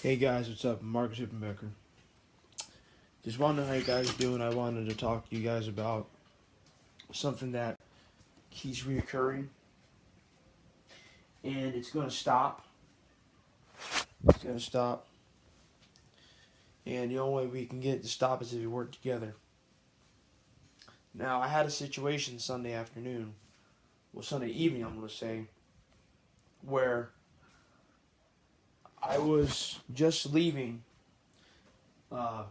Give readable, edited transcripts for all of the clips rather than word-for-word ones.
Hey guys, what's up? Marcus Hippenbecker. Just want to know how you guys are doing. I wanted to talk to you guys about something that keeps reoccurring, and it's going to stop. It's going to stop, and the only way we can get it to stop is if we work together. Now, I had a situation Sunday afternoon, well, Sunday evening, I'm going to say, where I was just leaving uh,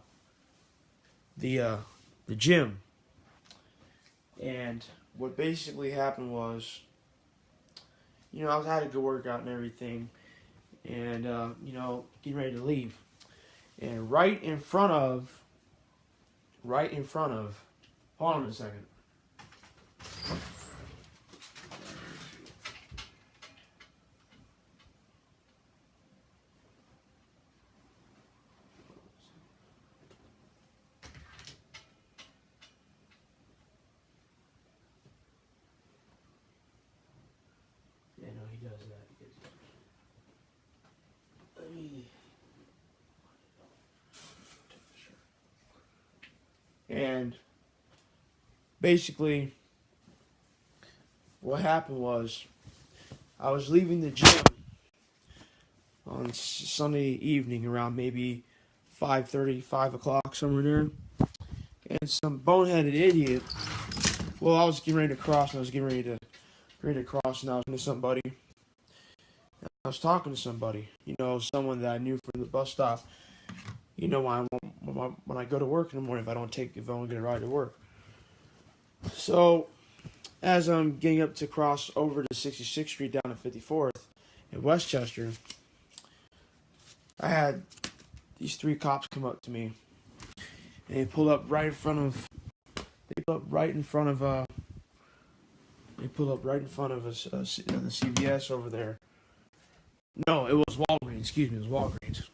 the uh, the gym, and what basically happened was, I had a good workout and everything, and getting ready to leave, and right in front of, hold on a second. Yeah, no, he does that. Let me. And basically, what happened was, I was leaving the gym on Sunday evening around maybe 5:30, 5 o'clock, somewhere there. And some boneheaded idiot. Well, I was getting ready to cross, and I was getting ready to cross, and I was talking to somebody. I was talking to somebody, someone that I knew from the bus stop. When I go to work in the morning, if I don't get a ride to work. So as I'm getting up to cross over to 66th Street down to 54th in Westchester, I had these three cops come up to me, and they pulled up right in front of. They pulled up right in front of. They pulled up right in front of us, the CVS over there. No, it was Walgreens. Excuse me, it was Walgreens,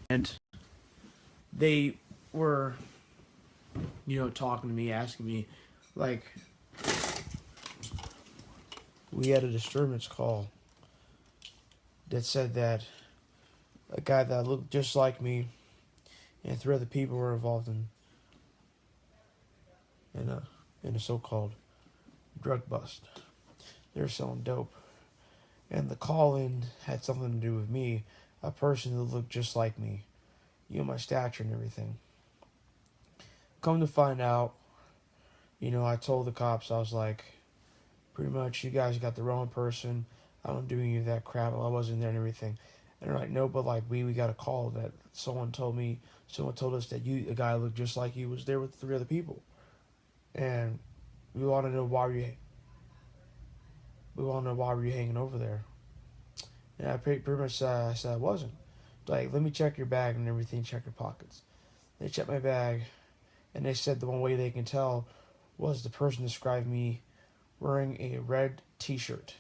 and they were, talking to me, asking me, like, we had a disturbance call that said that a guy that looked just like me and three other people were involved in a so-called drug bust. They were selling dope, and the call-in had something to do with me, a person that looked just like me, my stature and everything. Come to find out, I told the cops, I was like, pretty much, you guys got the wrong person. I don't do any of that crap. I wasn't there and everything. And they're like, no, but like we got a call that someone told us that a guy looked just like you was there with three other people, and we want to know why were you hanging over there. And I pretty much said I wasn't. Like, let me check your bag and everything. Check your pockets. They checked my bag, and they said the one way they can tell was the person described me wearing a red T-shirt.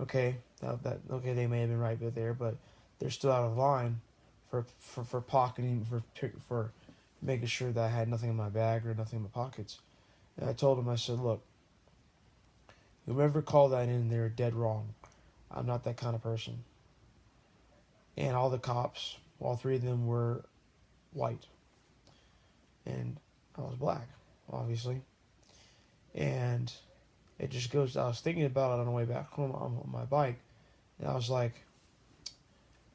Okay, okay, they may have been right there, but they're still out of line for pocketing for making sure that I had nothing in my bag or nothing in my pockets. And I told them, I said, look, whoever called that in, they're dead wrong. I'm not that kind of person. And all the cops, all three of them were white, and I was black, obviously. And it just goes. I was thinking about it on the way back home on my bike, and I was like,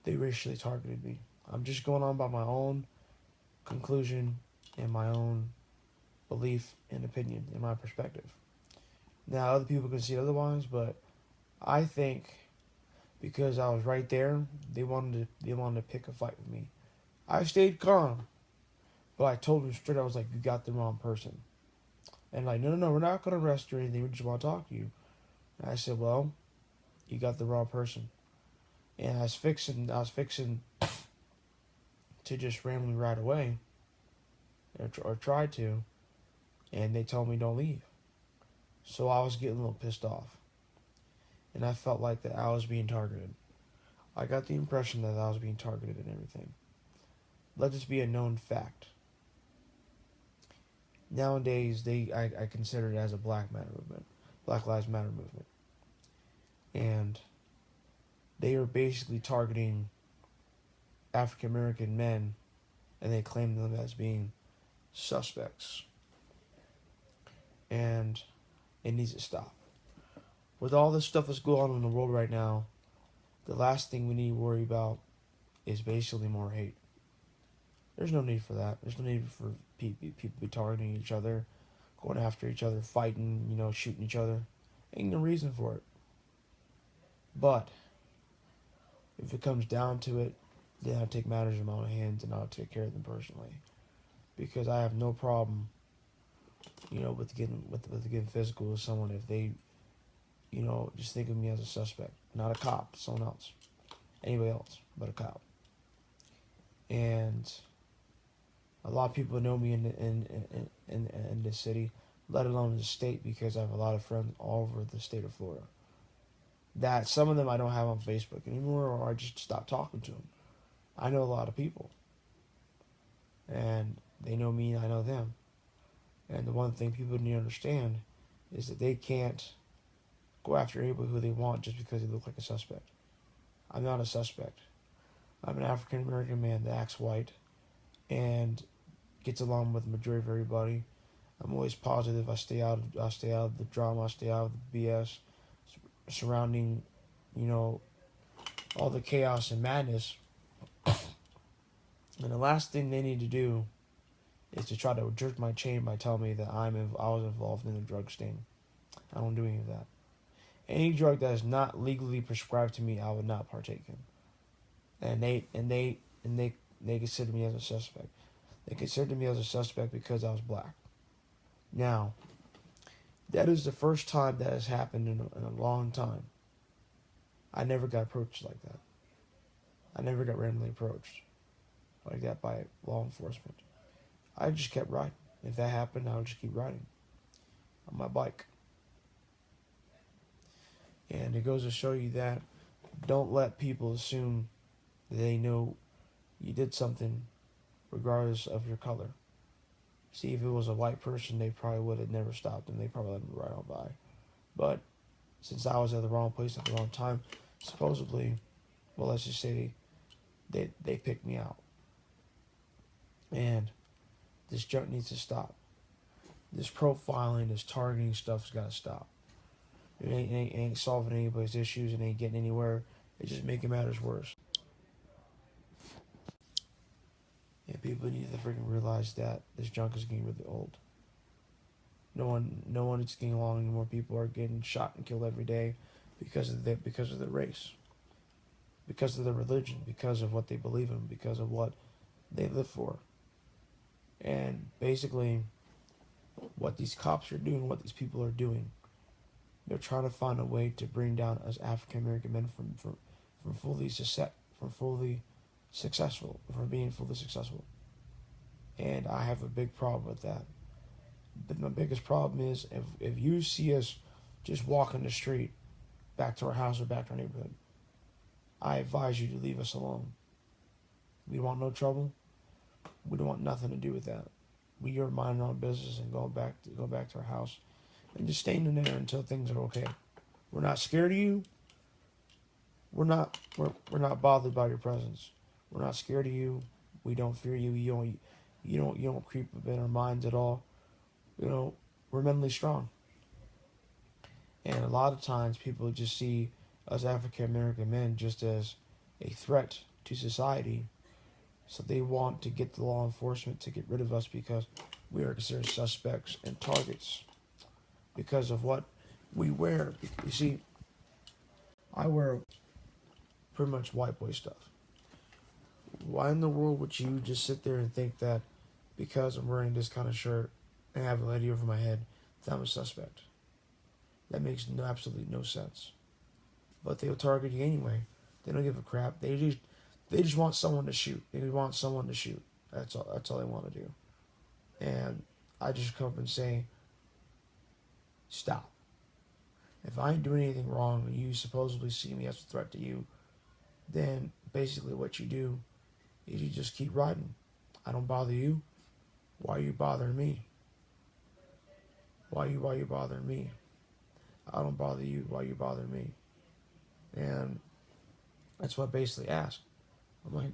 they racially targeted me. I'm just going on by my own conclusion and my own belief and opinion and my perspective. Now, other people can see it otherwise, but I think because I was right there, they wanted to pick a fight with me. I stayed calm, but I told them straight. I was like, you got the wrong person. And like, no, no, no, we're not going to arrest you or anything. We just want to talk to you. And I said, well, you got the wrong person. And I was fixing to just randomly ride away, or try to, and they told me don't leave. So I was getting a little pissed off, and I felt like that I was being targeted. I got the impression that I was being targeted and everything. Let this be a known fact. Nowadays, I consider it as a Black Lives Matter movement, and they are basically targeting African American men, and they claim them as being suspects. And it needs to stop. With all this stuff that's going on in the world right now, the last thing we need to worry about is basically more hate. There's no need for that. There's no need for people be targeting each other, going after each other, fighting, shooting each other. Ain't no reason for it. But if it comes down to it, then I'll take matters in my own hands and I'll take care of them personally. Because I have no problem, with getting physical with someone if they, just think of me as a suspect, not a cop, someone else, anybody else but a cop. And a lot of people know me in this city, let alone in the state, because I have a lot of friends all over the state of Florida. That some of them I don't have on Facebook anymore, or I just stopped talking to them. I know a lot of people, and they know me and I know them. And the one thing people need to understand is that they can't go after anybody who they want just because they look like a suspect. I'm not a suspect. I'm an African American man that acts white and gets along with the majority of everybody. I'm always positive. I stay out of the drama. I stay out of the BS surrounding, all the chaos and madness. And the last thing they need to do is to try to jerk my chain by telling me that I was involved in a drug sting. I don't do any of that. Any drug that is not legally prescribed to me, I would not partake in. And they consider me as a suspect. They considered me as a suspect because I was black. Now, that is the first time that has happened in a long time. I never got approached like that. I never got randomly approached like that by law enforcement. I just kept riding. If that happened, I would just keep riding on my bike. And it goes to show you that don't let people assume that they know you did something regardless of your color. See, if it was a white person, they probably would have never stopped and they probably let them ride on by. But since I was at the wrong place at the wrong time, supposedly, well, let's just say they picked me out. And this junk needs to stop. This profiling, this targeting stuff's got to stop. It ain't solving anybody's issues. It ain't getting anywhere. It's just making matters worse. And people need to freaking realize that this junk is getting really old. No one is getting along anymore. People are getting shot and killed every day because of their race, because of their religion, because of what they believe in, because of what they live for. And basically, what these cops are doing, what these people are doing, they're trying to find a way to bring down us African American men from being fully successful. And I have a big problem with that. But my biggest problem is if you see us just walking the street back to our house or back to our neighborhood, I advise you to leave us alone. We don't want no trouble. We don't want nothing to do with that. We are minding our own business and go back to our house and just staying in there until things are okay. We're not scared of you. We're not bothered by your presence. We're not scared of you. We don't fear you. You don't creep up in our minds at all. We're mentally strong. And a lot of times people just see us African American men just as a threat to society. So they want to get the law enforcement to get rid of us because we are considered suspects and targets because of what we wear. You see, I wear pretty much white boy stuff. Why in the world would you just sit there and think that because I'm wearing this kind of shirt and have a hoodie over my head that I'm a suspect? That makes absolutely no sense. But they'll target you anyway. They don't give a crap. They just want someone to shoot. They want someone to shoot. That's all they want to do. And I just come up and say, stop. If I ain't doing anything wrong and you supposedly see me as a threat to you, then basically what you do is you just keep riding. I don't bother you. Why are you bothering me? Why you bothering me? I don't bother you. Why you bothering me? And that's what I basically asked. I'm like,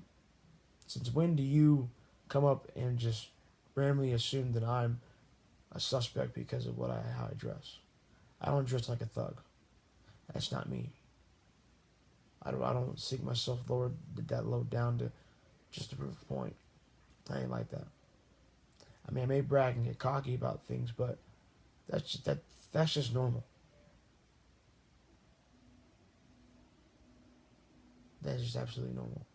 Since when do you come up and just randomly assume that I'm a suspect because of how I dress? I don't dress like a thug. That's not me. I don't sink myself that low down to just to prove a point. I ain't like that. I mean, I may brag and get cocky about things, but that's just normal. That's just absolutely normal.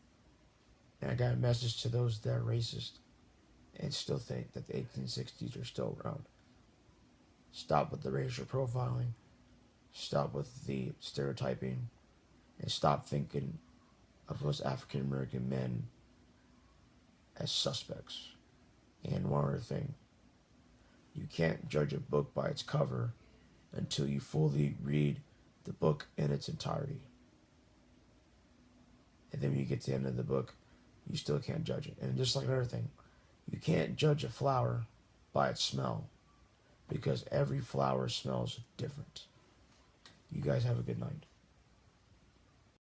And I got a message to those that are racist and still think that the 1860s are still around. Stop with the racial profiling. Stop with the stereotyping. And stop thinking of us African American men as suspects. And one other thing. You can't judge a book by its cover until you fully read the book in its entirety. And then when you get to the end of the book, you still can't judge it. And just like another thing, you can't judge a flower by its smell because every flower smells different. You guys have a good night.